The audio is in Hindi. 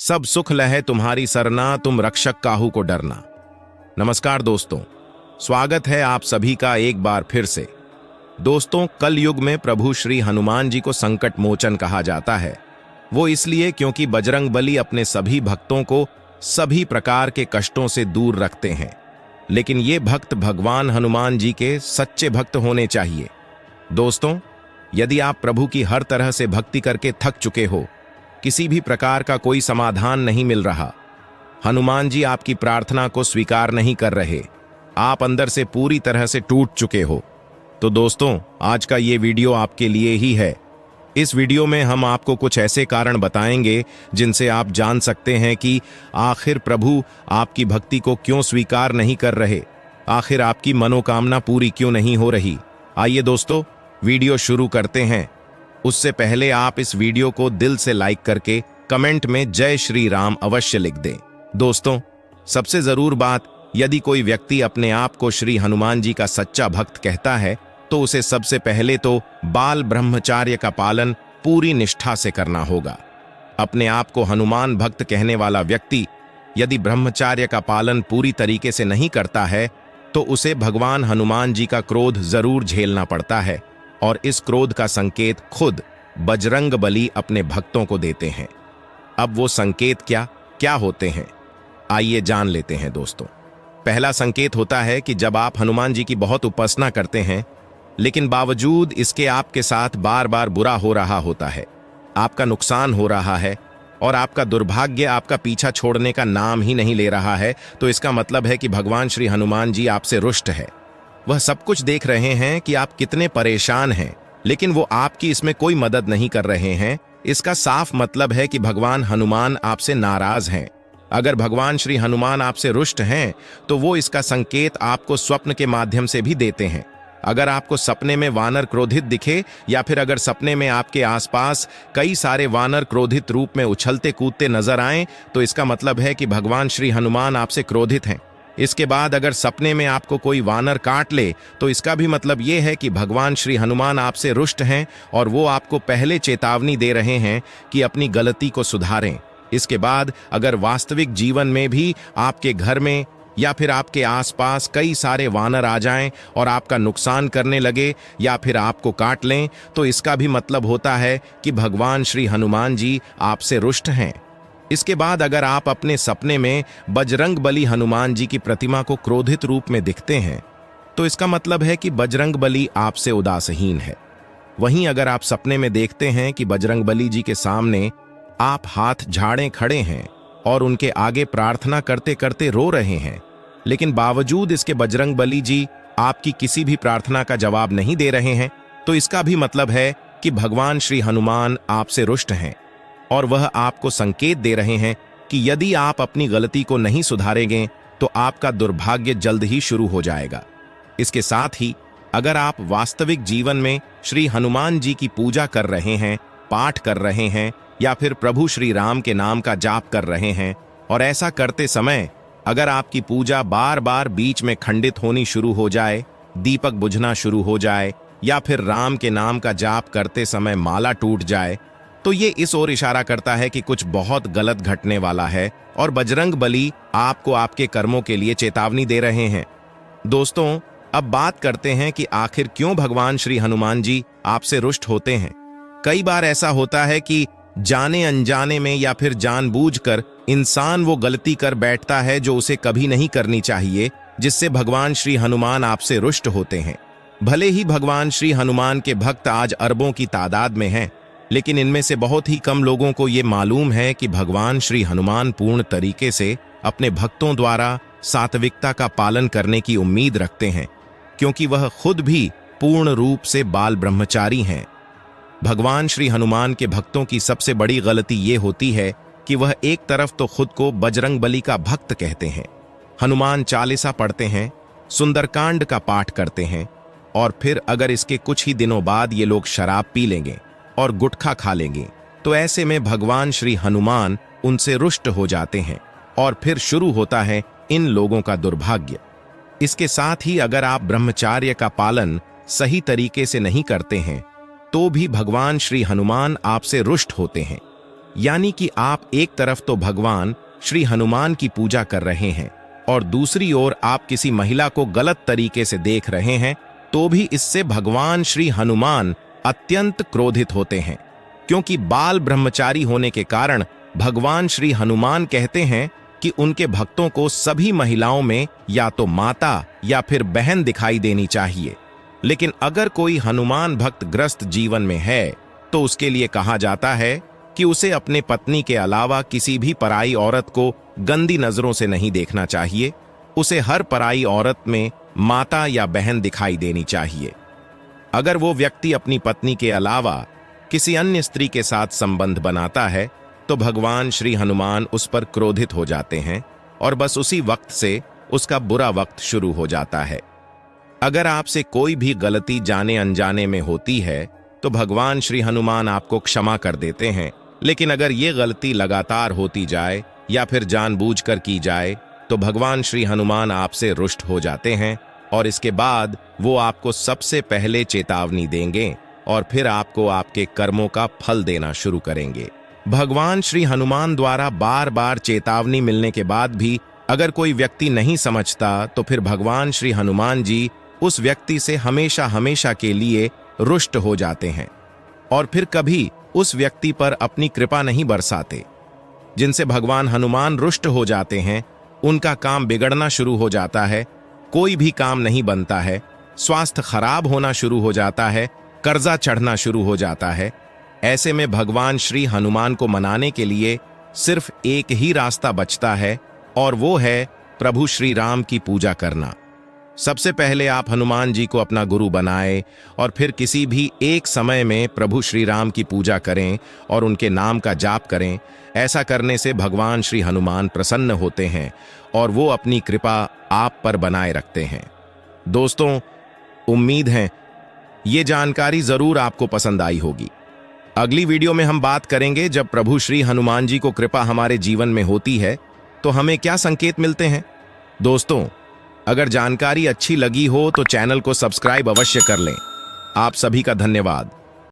सब सुख लहे तुम्हारी सरना, तुम रक्षक काहू को डरना। नमस्कार दोस्तों, स्वागत है आप सभी का एक बार फिर से। दोस्तों, कल युग में प्रभु श्री हनुमान जी को संकट मोचन कहा जाता है। वो इसलिए क्योंकि बजरंग बली अपने सभी भक्तों को सभी प्रकार के कष्टों से दूर रखते हैं। लेकिन ये भक्त भगवान हनुमान जी के सच्चे भक्त होने चाहिए। दोस्तों, यदि आप प्रभु की हर तरह से भक्ति करके थक चुके हो, किसी भी प्रकार का कोई समाधान नहीं मिल रहा, हनुमान जी आपकी प्रार्थना को स्वीकार नहीं कर रहे, आप अंदर से पूरी तरह से टूट चुके हो, तो दोस्तों आज का ये वीडियो आपके लिए ही है। इस वीडियो में हम आपको कुछ ऐसे कारण बताएंगे जिनसे आप जान सकते हैं कि आखिर प्रभु आपकी भक्ति को क्यों स्वीकार नहीं कर रहे, आखिर आपकी मनोकामना पूरी क्यों नहीं हो रही। आइए दोस्तों, वीडियो शुरू करते हैं। उससे पहले आप इस वीडियो को दिल से लाइक करके कमेंट में जय श्री राम अवश्य लिख दें। दोस्तों, सबसे जरूर बात, यदि कोई व्यक्ति अपने आप को श्री हनुमान जी का सच्चा भक्त कहता है तो उसे सबसे पहले तो बाल ब्रह्मचार्य का पालन पूरी निष्ठा से करना होगा। अपने आप को हनुमान भक्त कहने वाला व्यक्ति यदि ब्रह्मचार्य का पालन पूरी तरीके से नहीं करता है तो उसे भगवान हनुमान जी का क्रोध जरूर झेलना पड़ता है, और इस क्रोध का संकेत खुद बजरंग बली अपने भक्तों को देते हैं। अब वो संकेत क्या क्या होते हैं, आइए जान लेते हैं दोस्तों। पहला संकेत होता है कि जब आप हनुमान जी की बहुत उपासना करते हैं लेकिन बावजूद इसके आपके साथ बार बार बुरा हो रहा होता है, आपका नुकसान हो रहा है और आपका दुर्भाग्य आपका पीछा छोड़ने का नाम ही नहीं ले रहा है, तो इसका मतलब है कि भगवान श्री हनुमान जी आपसे रुष्ट है। वह सब कुछ देख रहे हैं कि आप कितने परेशान हैं, लेकिन वो आपकी इसमें कोई मदद नहीं कर रहे हैं। इसका साफ मतलब है कि भगवान हनुमान आपसे नाराज हैं। अगर भगवान श्री हनुमान आपसे रुष्ट हैं तो वो इसका संकेत आपको स्वप्न के माध्यम से भी देते हैं। अगर आपको सपने में वानर क्रोधित दिखे या फिर अगर सपने में आपके आसपास कई सारे वानर क्रोधित रूप में उछलते कूदते नजर आएं, तो इसका मतलब है कि भगवान श्री हनुमान आपसे क्रोधित हैं। इसके बाद अगर सपने में आपको कोई वानर काट ले तो इसका भी मतलब ये है कि भगवान श्री हनुमान आपसे रुष्ट हैं और वो आपको पहले चेतावनी दे रहे हैं कि अपनी गलती को सुधारें। इसके बाद अगर वास्तविक जीवन में भी आपके घर में या फिर आपके आसपास कई सारे वानर आ जाएं और आपका नुकसान करने लगे या फिर आपको काट लें, तो इसका भी मतलब होता है कि भगवान श्री हनुमान जी आपसे रुष्ट हैं। इसके बाद अगर आप अपने सपने में बजरंग बली हनुमान जी की प्रतिमा को क्रोधित रूप में दिखते हैं तो इसका मतलब है कि बजरंग बली आपसे उदासीन है। वहीं अगर आप सपने में देखते हैं कि बजरंग बली जी के सामने आप हाथ झाड़े खड़े हैं और उनके आगे प्रार्थना करते करते रो रहे हैं, लेकिन बावजूद इसके बजरंग बली जी आपकी किसी भी प्रार्थना का जवाब नहीं दे रहे हैं, तो इसका भी मतलब है कि भगवान श्री हनुमान आपसे रुष्ट हैं और वह आपको संकेत दे रहे हैं कि यदि आप अपनी गलती को नहीं सुधारेंगे तो आपका दुर्भाग्य जल्द ही शुरू हो जाएगा। इसके साथ ही अगर आप वास्तविक जीवन में श्री हनुमान जी की पूजा कर रहे हैं, पाठ कर रहे हैं या फिर प्रभु श्री राम के नाम का जाप कर रहे हैं और ऐसा करते समय अगर आपकी पूजा बार बार बीच में खंडित होनी शुरू हो जाए, दीपक बुझना शुरू हो जाए या फिर राम के नाम का जाप करते समय माला टूट जाए, तो ये इस ओर इशारा करता है कि कुछ बहुत गलत घटने वाला है और बजरंग बली आपको आपके कर्मों के लिए चेतावनी दे रहे हैं। दोस्तों, अब बात करते हैं कि आखिर क्यों भगवान श्री हनुमान जी आपसे रुष्ट होते हैं। कई बार ऐसा होता है कि जाने अनजाने में या फिर जानबूझकर इंसान वो गलती कर बैठता है जो उसे कभी नहीं करनी चाहिए, जिससे भगवान श्री हनुमान आपसे रुष्ट होते हैं। भले ही भगवान श्री हनुमान के भक्त आज अरबों की तादाद में हैं, लेकिन इनमें से बहुत ही कम लोगों को ये मालूम है कि भगवान श्री हनुमान पूर्ण तरीके से अपने भक्तों द्वारा सात्विकता का पालन करने की उम्मीद रखते हैं, क्योंकि वह खुद भी पूर्ण रूप से बाल ब्रह्मचारी हैं। भगवान श्री हनुमान के भक्तों की सबसे बड़ी गलती ये होती है कि वह एक तरफ तो खुद को बजरंग बली का भक्त कहते हैं, हनुमान चालीसा पढ़ते हैं, सुंदरकांड का पाठ करते हैं और फिर अगर इसके कुछ ही दिनों बाद ये लोग शराब पी लेंगे और गुटखा खा लेंगे, तो ऐसे में भगवान श्री हनुमान उनसे रुष्ट हो जाते हैं और फिर शुरू होता है इन लोगों का दुर्भाग्य। इसके साथ ही अगर आप ब्रह्मचार्य का पालन सही तरीके से नहीं करते हैं तो भी भगवान श्री हनुमान आपसे रुष्ट होते हैं। यानी कि आप एक तरफ तो भगवान श्री हनुमान की पूजा कर रहे हैं और दूसरी ओर आप किसी महिला को गलत तरीके से देख रहे हैं, तो भी इससे भगवान श्री हनुमान अत्यंत क्रोधित होते हैं, क्योंकि बाल ब्रह्मचारी होने के कारण भगवान श्री हनुमान कहते हैं कि उनके भक्तों को सभी महिलाओं में या तो माता या फिर बहन दिखाई देनी चाहिए। लेकिन अगर कोई हनुमान भक्त ग्रस्त जीवन में है तो उसके लिए कहा जाता है कि उसे अपने पत्नी के अलावा किसी भी पराई औरत को गंदी नजरों से नहीं देखना चाहिए। उसे हर पराई औरत में माता या बहन दिखाई देनी चाहिए। अगर वो व्यक्ति अपनी पत्नी के अलावा किसी अन्य स्त्री के साथ संबंध बनाता है तो भगवान श्री हनुमान उस पर क्रोधित हो जाते हैं और बस उसी वक्त से उसका बुरा वक्त शुरू हो जाता है। अगर आपसे कोई भी गलती जाने अनजाने में होती है तो भगवान श्री हनुमान आपको क्षमा कर देते हैं, लेकिन अगर ये गलती लगातार होती जाए या फिर जानबूझकर की जाए तो भगवान श्री हनुमान आपसे रुष्ट हो जाते हैं और इसके बाद वो आपको सबसे पहले चेतावनी देंगे और फिर आपको आपके कर्मों का फल देना शुरू करेंगे। भगवान श्री हनुमान द्वारा बार बार चेतावनी मिलने के बाद भी अगर कोई व्यक्ति नहीं समझता तो फिर भगवान श्री हनुमान जी उस व्यक्ति से हमेशा हमेशा के लिए रुष्ट हो जाते हैं और फिर कभी उस व्यक्ति पर अपनी कृपा नहीं बरसाते। जिनसे भगवान हनुमान रुष्ट हो जाते हैं उनका काम बिगड़ना शुरू हो जाता है, कोई भी काम नहीं बनता है, स्वास्थ्य खराब होना शुरू हो जाता है, कर्जा चढ़ना शुरू हो जाता है। ऐसे में भगवान श्री हनुमान को मनाने के लिए सिर्फ एक ही रास्ता बचता है और वो है प्रभु श्री राम की पूजा करना। सबसे पहले आप हनुमान जी को अपना गुरु बनाएं और फिर किसी भी एक समय में प्रभु श्री राम की पूजा करें और उनके नाम का जाप करें। ऐसा करने से भगवान श्री हनुमान प्रसन्न होते हैं और वो अपनी कृपा आप पर बनाए रखते हैं। दोस्तों, उम्मीद है ये जानकारी जरूर आपको पसंद आई होगी। अगली वीडियो में हम बात करेंगे जब प्रभु श्री हनुमान जी को कृपा हमारे जीवन में होती है तो हमें क्या संकेत मिलते हैं। दोस्तों, अगर जानकारी अच्छी लगी हो तो चैनल को सब्सक्राइब अवश्य कर लें। आप सभी का धन्यवाद।